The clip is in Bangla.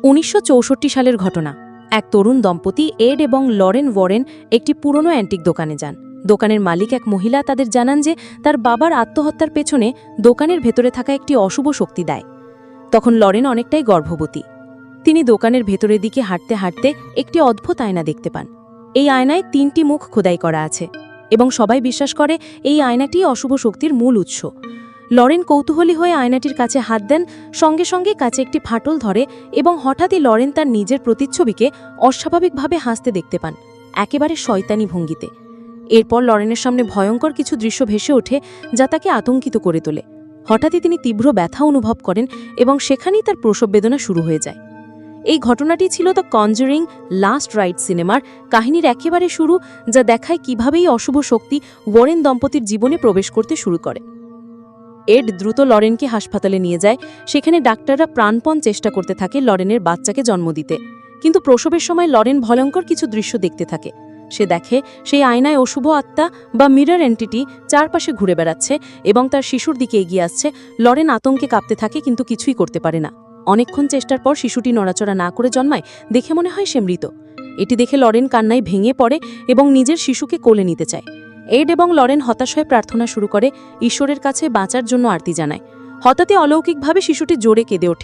1964 সালের ঘটনা। এক তরুণ দম্পতি এড এবং লরেন ওয়ারেন একটি পুরনো অ্যান্টিক দোকানে যান। দোকানের মালিক এক মহিলা তাদের জানান যে তার বাবার আত্মহত্যার পেছনে দোকানের ভেতরে থাকা একটি অশুভ শক্তি দায়। তখন লরেন অনেকটাই গর্ভবতী। তিনি দোকানের ভেতরের দিকে হাঁটতে হাঁটতে একটি অদ্ভুত আয়না দেখতে পান। এই আয়নায় 3টি মুখ খোদাই করা আছে এবং সবাই বিশ্বাস করে এই আয়নাটি অশুভ শক্তির মূল উৎস। লরেন কৌতূহলী হয়ে আয়নাটির কাছে হাত দেন, সঙ্গে সঙ্গে কাছে একটি ফাটল ধরে এবং হঠাৎই লরেন তার নিজের প্রতিচ্ছবিকে অস্বাভাবিকভাবে হাসতে দেখতে পান, একেবারে শয়তানি ভঙ্গিতে। এরপর লরেনের সামনে ভয়ঙ্কর কিছু দৃশ্য ভেসে ওঠে যা তাকে আতঙ্কিত করে তোলে। হঠাৎই তিনি তীব্র ব্যথা অনুভব করেন এবং সেখানেই তার প্রসব বেদনা শুরু হয়ে যায়। এই ঘটনাটি ছিল দ্য কনজারিং লাস্ট রাইট সিনেমার কাহিনীর একেবারে শুরু, যা দেখায় কিভাবেই অশুভ শক্তি ওয়ারেন দম্পতির জীবনে প্রবেশ করতে শুরু করে। এড দ্রুত লরেনকে হাসপাতালে নিয়ে যায়। সেখানে ডাক্তাররা প্রাণপণ চেষ্টা করতে থাকে লরেনের বাচ্চাকে জন্ম দিতে, কিন্তু প্রসবের সময় লরেন ভয়ঙ্কর কিছু দৃশ্য দেখতে থাকে। সে দেখে সেই আয়নায় অশুভ আত্মা বা মিরর এন্টিটি চারপাশে ঘুরে বেড়াচ্ছে এবং তার শিশুর দিকে এগিয়ে আসছে। লরেন আতঙ্কে কাঁপতে থাকে, কিন্তু কিছুই করতে পারে না। অনেকক্ষণ চেষ্টার পর শিশুটি নড়াচড়া না করে জন্মায়। দেখে মনে হয় সে মৃত। এটি দেখে লরেন কান্নায় ভেঙে পড়ে এবং নিজের শিশুকে কোলে নিতে চায়। এড এবং লরেন হতাশ হয়ে প্রার্থনা শুরু করে, ঈশ্বরের কাছে বাঁচার জন্য আরতি জানায়। হঠাৎই অলৌকিকভাবে শিশুটি জোরে কেঁদে ওঠে।